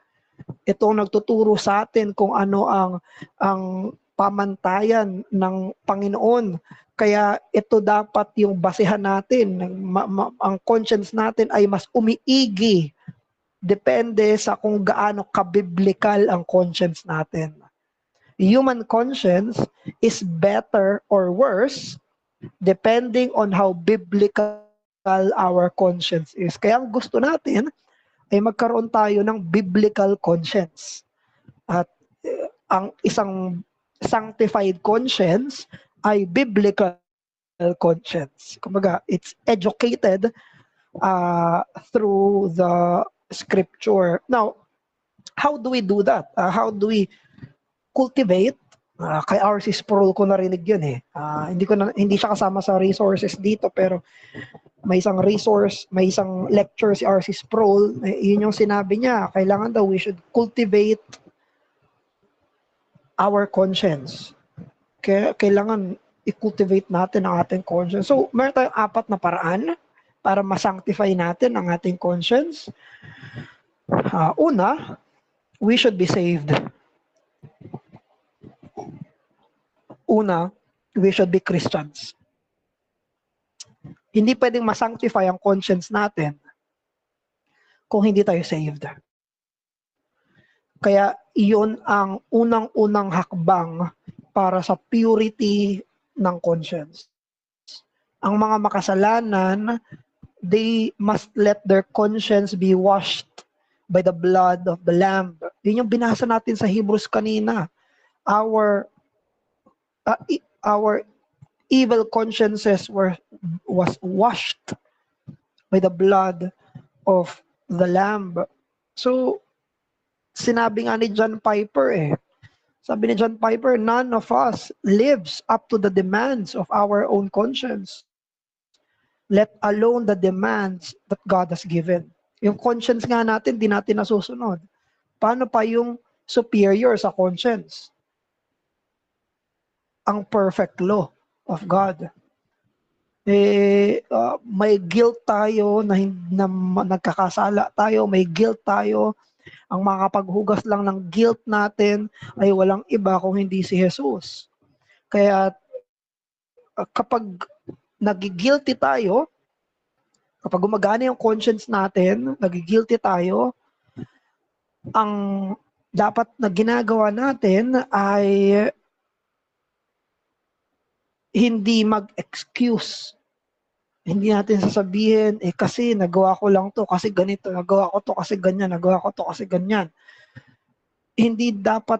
ito nagtuturo sa atin kung ano ang pamantayan ng Panginoon. Kaya ito dapat yung basehan natin. Ang conscience natin ay mas umiigi. Depende sa kung gaano kabiblikal ang conscience natin. Human conscience is better or worse depending on how biblical our conscience is. Kaya ang gusto natin ay magkaroon tayo ng biblical conscience. At ang isang sanctified conscience ay biblical conscience. Kumbaga, it's educated through the Scripture. Now, how do we do that? How do we cultivate? Kay R.C. Sproul ko narinig yun eh. Hindi siya kasama sa resources dito, pero may isang resource, may isang lecture si R.C. Sproul, yun yung sinabi niya, kailangan daw we should cultivate our conscience. Kailangan i-cultivate natin ang ating conscience. So, meron tayong 4 na paraan para ma-sanctify natin ang ating conscience. Una, we should be saved. Una, we should be Christians. Hindi pwedeng ma-sanctify ang conscience natin kung hindi tayo saved. Kaya iyon ang unang-unang hakbang para sa purity ng conscience. Ang mga makasalanan, they must let their conscience be washed by the blood of the Lamb. Yun yung binasa natin sa Hebrews kanina. Our evil consciences was washed by the blood of the Lamb. So, sinabi nga ni John Piper sabi ni John Piper, none of us lives up to the demands of our own conscience, let alone the demands that God has given. Yung conscience nga natin, di natin nasusunod. Paano pa yung superior sa conscience? Ang perfect law of God. May guilt tayo na nagkakasala tayo, may guilt tayo. Ang makakapaghugas lang ng guilt natin ay walang iba kung hindi si Jesus. Kaya kapag nagigilty tayo, kapag gumagana yung conscience natin, nagigilty tayo, ang dapat na ginagawa natin ay hindi mag-excuse. Hindi natin sasabihin, kasi nagawa ko lang to, kasi ganito, nagawa ko to, kasi ganyan, nagawa ko to, kasi ganyan. Hindi dapat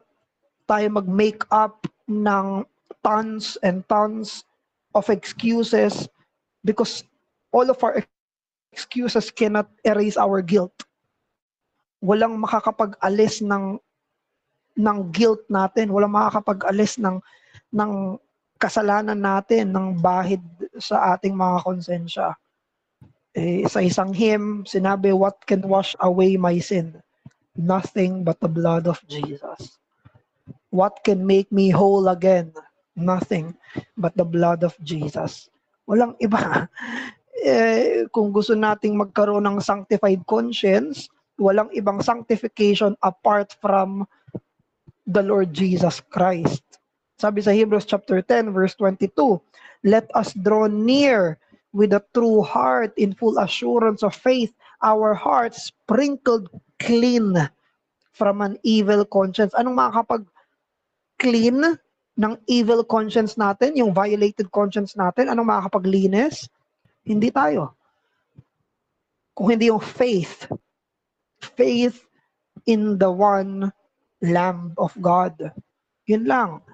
tayo mag-make up ng tons and tons of excuses because all of our excuses cannot erase our guilt. Walang makakapag-alis ng guilt natin, walang makakapag-alis ng kasalanan natin, ng bahid sa ating mga konsensya. Sa isang hymn, sinabi, what can wash away my sin? Nothing but the blood of Jesus. What can make me whole again? Nothing but the blood of Jesus. Walang iba. Kung gusto nating magkaroon ng sanctified conscience, walang ibang sanctification apart from the Lord Jesus Christ. Sabi sa Hebrews chapter 10 verse 22, let us draw near with a true heart in full assurance of faith, our hearts sprinkled clean from an evil conscience. Anong makakapag-clean ng evil conscience natin, yung violated conscience natin? Anong makakapaglinis? Hindi tayo. Kung hindi yung faith in the one Lamb of God. Yun lang.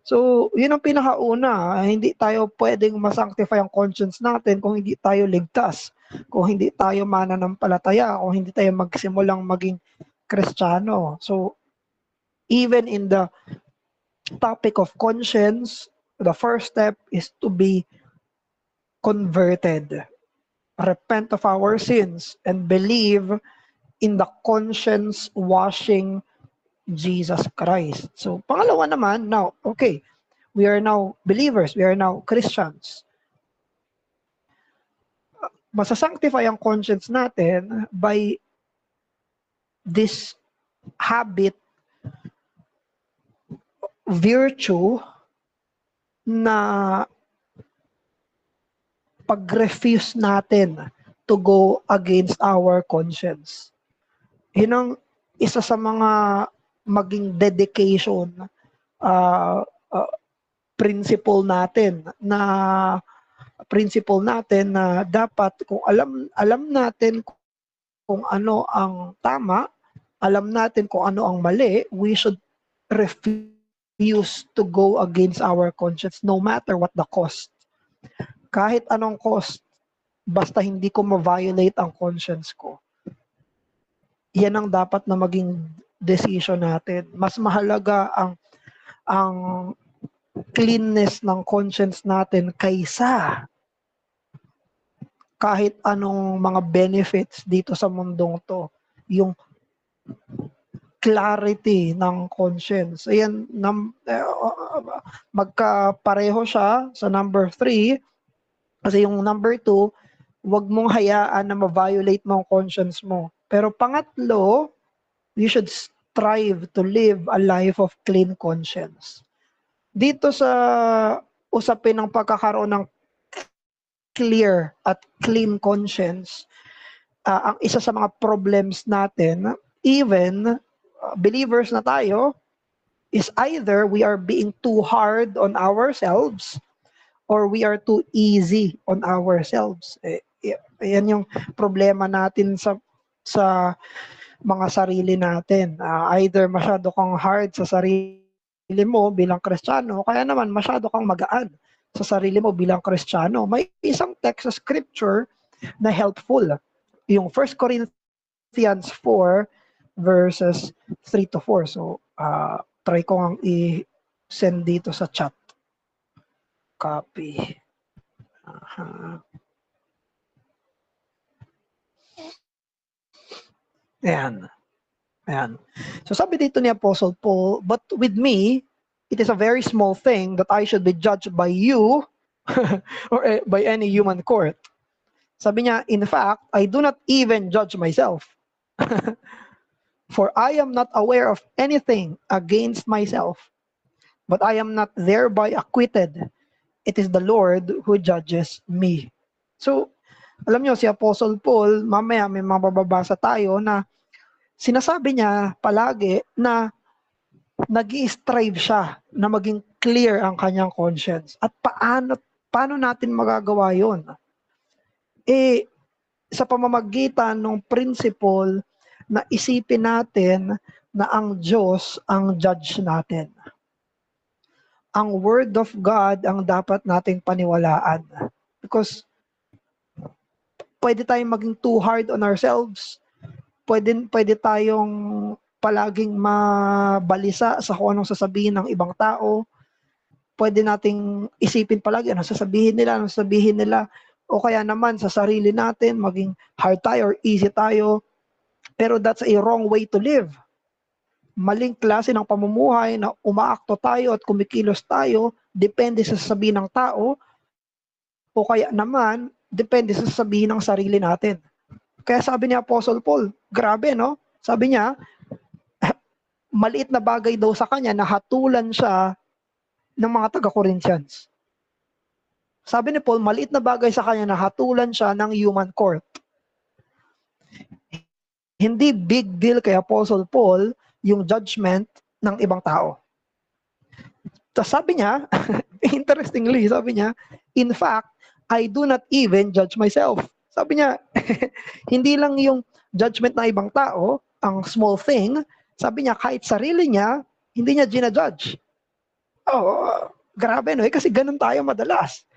So, yun ang pinakauna. Hindi tayo pwedeng masanctify ang conscience natin kung hindi tayo ligtas, kung hindi tayo mananampalataya, kung hindi tayo magsimulang maging Kristiyano. So, even in the topic of conscience, the first step is to be converted. Repent of our sins and believe in the conscience washing Jesus Christ. So, pangalawa naman, now, okay, we are now believers, we are now Christians. Masasanctify ang conscience natin by this habit, virtue, na pag-refuse natin to go against our conscience. Yun ang isa sa mga maging dedication principle natin na dapat kung alam natin kung ano ang tama, alam natin kung ano ang mali, we should refuse to go against our conscience no matter what the cost. Kahit anong cost, basta hindi ko ma-violate ang conscience ko. Yan ang dapat na maging decision natin. Mas mahalaga ang cleanness ng conscience natin kaysa kahit anong mga benefits dito sa mundong to. Yung clarity ng conscience. Ayan, magkapareho siya sa number 3. Kasi yung number 2, wag mong hayaan na ma-violate mo ang conscience mo. Pero pangatlo, you should strive to live a life of clean conscience. Dito sa usapin ng pagkakaroon ng clear at clean conscience, ang isa sa mga problems natin, even believers na tayo, is either we are being too hard on ourselves or we are too easy on ourselves. Yan yung problema natin sa mga sarili natin. Either masyado kang hard sa sarili mo bilang Kristiyano, kaya naman masyado kang magaan sa sarili mo bilang Kristiyano. May isang text sa scripture na helpful. Yung 1 Corinthians 4 verses 3 to 4. So, try ko ang i-send dito sa chat. Copy. Ayan. So sabi dito ni Apostle Paul, but with me, it is a very small thing that I should be judged by you or by any human court. Sabi niya, in fact, I do not even judge myself. For I am not aware of anything against myself, but I am not thereby acquitted. It is the Lord who judges me. So, alam niyo, si Apostle Paul, mamaya may mababasa tayo na sinasabi niya palagi na nag-i-strive siya na maging clear ang kanyang conscience. At paano natin magagawa yun? Sa pamamagitan ng principle na isipin natin na ang Diyos ang judge natin. Ang Word of God ang dapat nating paniwalaan. Because pwede tayong maging too hard on ourselves. Pwede tayong palaging mabalisa sa kung anong sasabihin ng ibang tao. Pwede nating isipin palagi anong sasabihin nila. O kaya naman sa sarili natin, maging hard tayo or easy tayo. Pero that's a wrong way to live. Maling klase ng pamumuhay na umaakto tayo at kumikilos tayo, depende sa sasabihin ng tao, o kaya naman, depende sa sasabihin ng sarili natin. Kaya sabi ni Apostle Paul, grabe no? Sabi niya, maliit na bagay daw sa kanya na hatulan siya ng mga taga-Corinthians. Sabi ni Paul, maliit na bagay sa kanya na hatulan siya ng human court. Hindi big deal kay Apostle Paul yung judgment ng ibang tao. Tapos sabi niya, interestingly, sabi niya, in fact, I do not even judge myself. Sabi niya, hindi lang yung judgment ng ibang tao, ang small thing, sabi niya, kahit sarili niya, hindi niya ginajudge. Oh, grabe no, kasi ganun tayo madalas.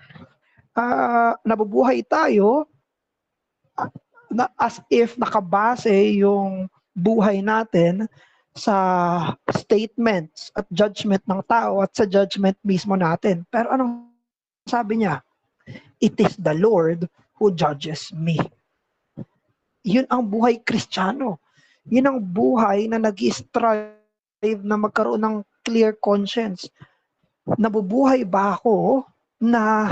Nabubuhay tayo na as if nakabase yung buhay natin sa statements at judgment ng tao at sa judgment mismo natin. Pero anong sabi niya? It is the Lord who judges me. Yun ang buhay Kristiyano. Yun ang buhay na nag-strive na magkaroon ng clear conscience. Nabubuhay ba ako na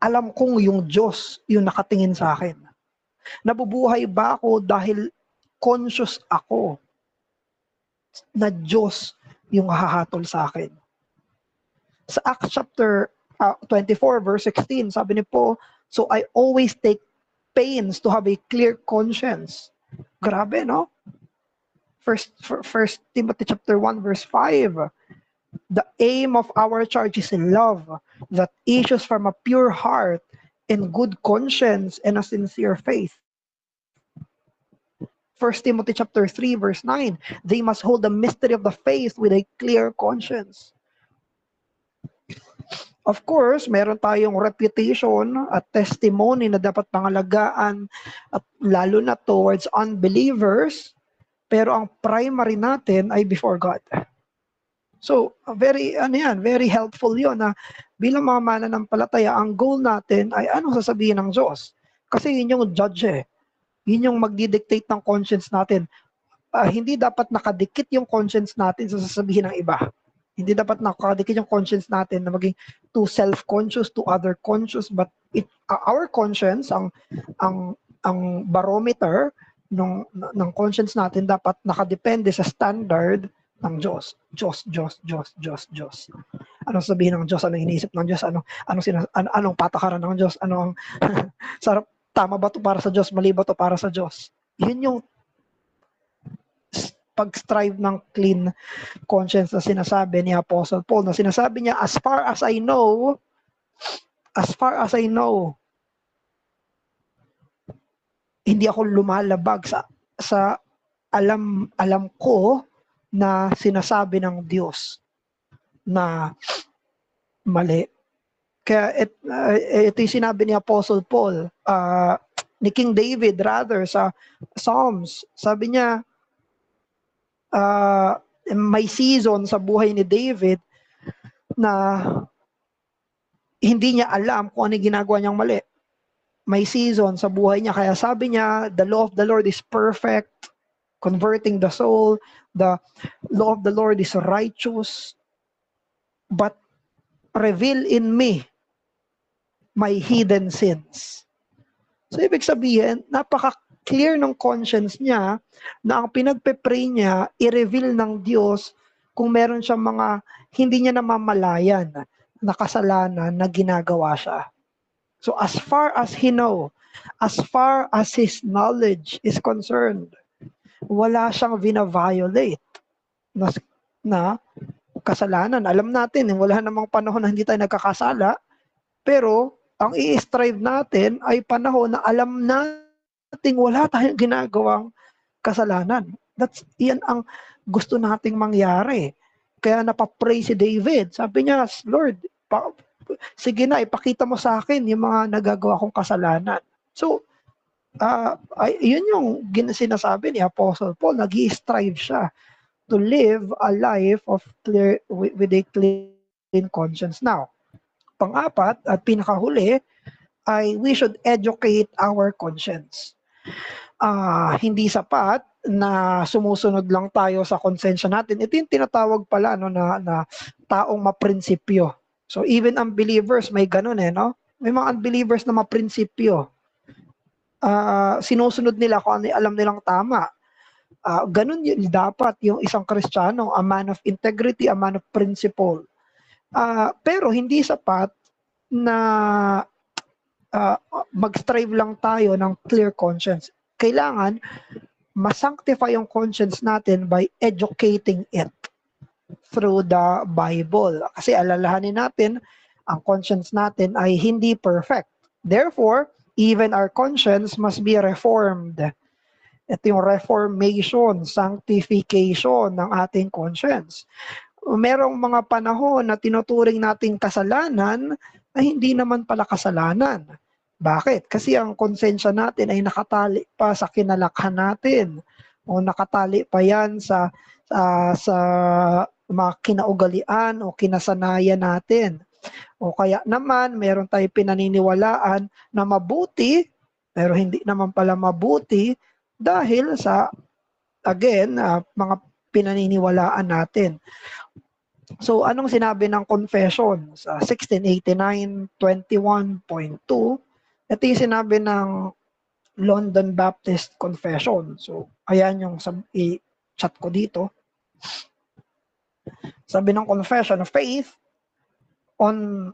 alam kong yung Diyos yung nakatingin sa akin? Nabubuhay ba ako dahil conscious ako na Diyos yung hahatol sa akin? Sa Acts chapter 24 verse 16, sabi ni po, so I always take pains to have a clear conscience. Grabe, no? First Timothy chapter 1 verse 5. The aim of our charge is love that issues from a pure heart and good conscience and a sincere faith. 1 Timothy chapter 3 verse 9, they must hold the mystery of the faith with a clear conscience. Of course, meron tayong reputation at testimony na dapat pangalagaan at lalo na towards unbelievers, pero ang primary natin ay before God. So, very helpful 'yon na bilang mga mananampalataya, ang goal natin ay anong sasabihin ng Diyos. Kasi yun yung judge eh. Yun yung magdidictate ng conscience natin. Hindi dapat nakadikit yung conscience natin sa sasabihin ng iba. Hindi dapat nakadikit yung conscience natin na maging too self-conscious, too other-conscious, but our conscience, ang barometer ng conscience natin dapat nakadepende sa standard ng Diyos. Diyos. Anong sabihin ng Diyos? Anong iniisip ng Diyos? Anong patakaran ng Diyos? Anong sarap? Tama ba ito para sa Diyos? Mali ba ito para sa Diyos? Yun yung pag-strive ng clean conscience na sinasabi ni Apostle Paul. Na sinasabi niya, as far as I know, hindi ako lumalabag sa alam ko na sinasabi ng Diyos na mali. Kaya ito yung sinabi ni Apostle Paul, ni King David rather, sa Psalms. Sabi niya, may season sa buhay ni David na hindi niya alam kung ano ginagawa niyang mali. May season sa buhay niya. Kaya sabi niya, the law of the Lord is perfect, converting the soul. The law of the Lord is righteous, but reveal in me my hidden sins. So, ibig sabihin, napaka-clear ng conscience niya na ang pinagpe-pray niya, i-reveal ng Diyos kung meron siyang mga hindi niya namamalayan na kasalanan na ginagawa siya. So, as far as he know, as far as his knowledge is concerned, wala siyang vina-violate na kasalanan. Alam natin, wala namang panahon na hindi tayo nagkakasala, pero ang i-strive natin ay panahon na alam natin wala tayong ginagawang kasalanan. Yan ang gusto nating mangyari. Kaya napapray si David. Sabi niya, Lord, sige na, ipakita mo sa akin yung mga nagagawa kong kasalanan. So, yun yung sinasabi ni Apostle Paul, nag-i-strive siya to live a life of with a clean conscience. Now, pang-apat at pinakahuli ay we should educate our conscience. Hindi sapat na sumusunod lang tayo sa konsensya natin. Ito yung tinatawag pala na taong maprinsipyo. So even unbelievers may ganun no? May mga unbelievers na maprinsipyo. Sinusunod nila kung ano alam nilang tama. Ganun yun dapat yung isang Kristiyano, a man of integrity, a man of principle. Pero hindi sapat na mag-strive lang tayo ng clear conscience. Kailangan masanctify yung conscience natin by educating it through the Bible. Kasi alalahanin natin, ang conscience natin ay hindi perfect. Therefore, even our conscience must be reformed. Ito yung reformation, sanctification ng ating conscience. Merong mga panahon na tinuturing nating kasalanan na hindi naman pala kasalanan. Bakit? Kasi ang konsensya natin ay nakatali pa sa kinalakhan natin o nakatali pa yan sa mga kinaugalian o kinasanayan natin. O kaya naman meron tayong pinaniniwalaan na mabuti pero hindi naman pala mabuti dahil sa mga pinaniniwalaan natin. So anong sinabi ng confession sa 1689-21.2? Ito yung sinabi ng London Baptist Confession. So, ayan yung i-chat ko dito. Sabi ng Confession of Faith on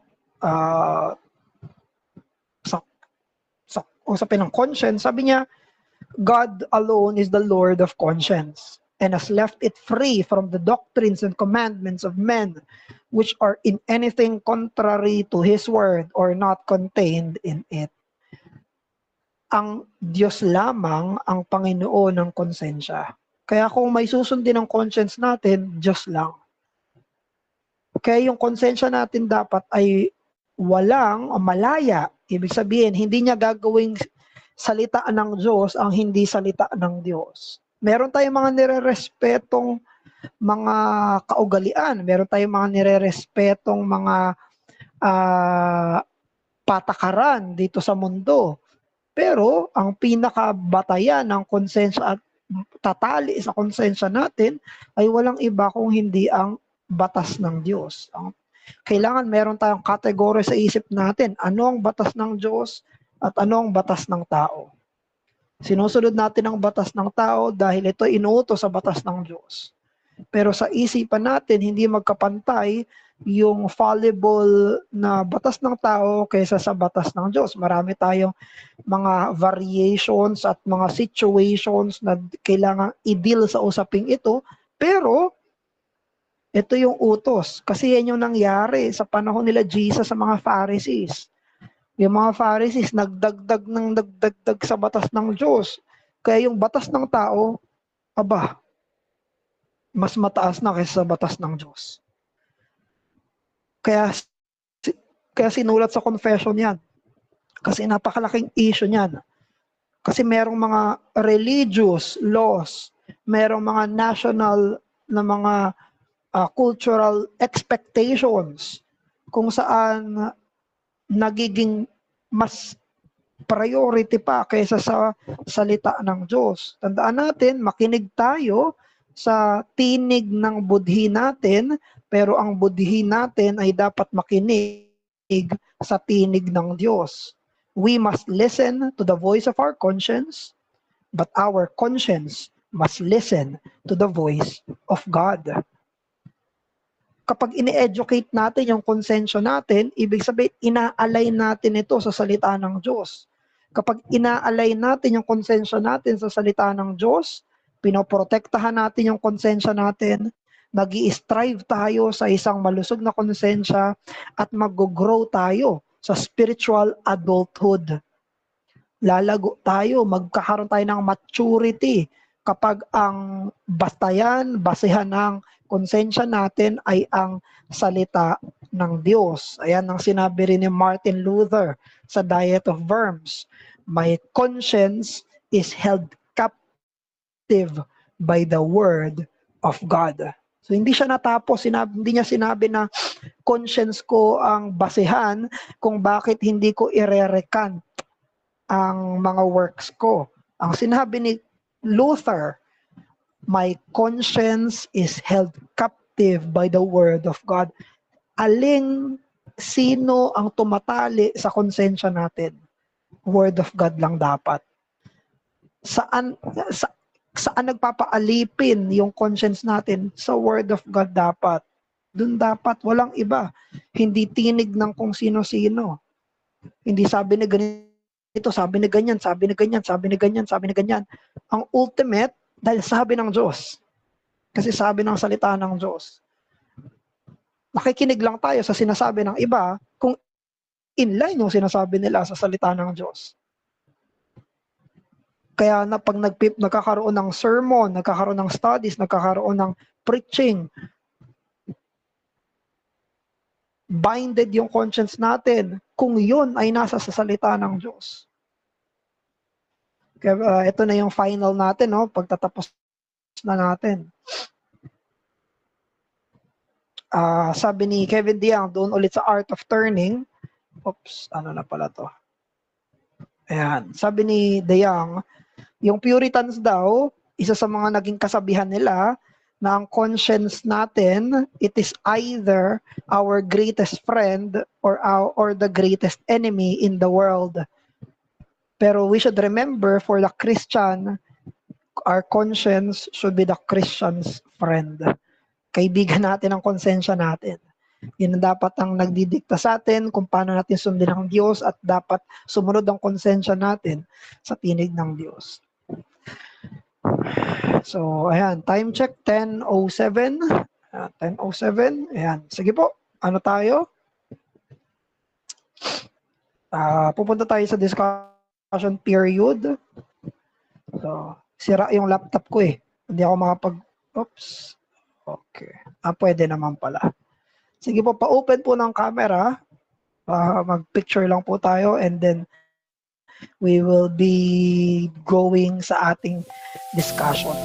usapin ng conscience, sabi niya, God alone is the Lord of conscience and has left it free from the doctrines and commandments of men which are in anything contrary to His word or not contained in it. Ang Diyos lamang ang Panginoon ng konsensya. Kaya kung may susundin ng conscience natin, Diyos lang. Kaya yung konsensya natin dapat ay walang malaya. Ibig sabihin, hindi niya gagawing salita ng Diyos ang hindi salita ng Diyos. Meron tayong mga nirerespetong mga kaugalian. Meron tayong mga nirerespetong mga patakaran dito sa mundo. Pero ang pinakabatayan ng konsensya at tatali sa konsensya natin ay walang iba kung hindi ang batas ng Diyos. Kailangan meron tayong kategorya sa isip natin. Ano ang batas ng Diyos at ano ang batas ng tao? Sinusunod natin ang batas ng tao dahil ito inuutos sa batas ng Diyos. Pero sa isipan natin, hindi magkapantay yung fallible na batas ng tao kaysa sa batas ng Diyos. Marami tayong mga variations at mga situations na kailangan i-deal sa usaping ito. Pero, ito yung utos. Kasi yan yung nangyari sa panahon nila Jesus sa mga Pharisees. Yung mga Pharisees, nagdagdag sa batas ng Diyos. Kaya yung batas ng tao, mas mataas na kaysa sa batas ng Diyos. Kaya sinulat sa confession yan. Kasi napakalaking issue niyan. Kasi merong mga religious laws, merong mga national na mga cultural expectations kung saan nagiging mas priority pa kaysa sa salita ng Diyos. Tandaan natin, makinig tayo sa tinig ng budhi natin, pero ang budhi natin ay dapat makinig sa tinig ng Diyos. We must listen to the voice of our conscience, but our conscience must listen to the voice of God. Kapag ini-educate natin yung konsensya natin, ibig sabihin, ina-align natin ito sa salita ng Diyos. Kapag ina-align natin yung konsensya natin sa salita ng Diyos, pinoprotektahan natin yung konsensya natin, nag-i-strive tayo sa isang malusog na konsensya at mag-grow tayo sa spiritual adulthood. Lalago tayo, magkakaroon tayo ng maturity kapag ang basehan ng konsensya natin ay ang salita ng Diyos. Ayan ang sinabi rin ni Martin Luther sa Diet of Worms. My conscience is held captive by the word of God. So hindi siya natapos, hindi niya sinabi na conscience ko ang basehan kung bakit hindi ko ire-recant ang mga works ko. Ang sinabi ni Luther, my conscience is held captive by the word of God. Sino ang tumatali sa konsensya natin? Word of God lang dapat. Saan nagpapaalipin yung conscience natin? Sa word of God dapat. Doon dapat, walang iba. Hindi tinig ng kung sino-sino. Hindi sabi na ganito, sabi na ganyan, sabi na ganyan, sabi na ganyan, sabi na ganyan. Ang ultimate, dahil sabi ng Diyos. Kasi sabi ng salita ng Diyos. Nakikinig lang tayo sa sinasabi ng iba kung inline yung sinasabi nila sa salita ng Diyos. Kaya na pag nagkakaroon ng sermon, nagkakaroon ng studies, nagkakaroon ng preaching, binded yung conscience natin kung yun ay nasa sa salita ng Diyos. Kaya ito na yung final natin, no? Pagtatapos na natin. Sabi ni Kevin DeYoung, doon ulit sa Art of Turning. Oops, ano na pala to? Ayan. Sabi ni DeYoung, yung Puritans daw, isa sa mga naging kasabihan nila, na ang conscience natin, it is either our greatest friend or the greatest enemy in the world. Pero we should remember, for the Christian, our conscience should be the Christian's friend. Kaibigan natin ang konsensya natin. Yan ang dapat ang nagdidikta sa atin kung paano natin sundin ang Diyos at dapat sumunod ang konsensya natin sa tinig ng Diyos. So, ayan, time check, 10:07. 10:07, ayan. Sige po, ano tayo? Pupunta tayo sa discussion period. So, sira yung laptop ko eh. Hindi ako oops. Okay. Pwede naman pala. Sige po, pa-open po ng camera. Mag-picture lang po tayo and then we will be going sa ating discussion.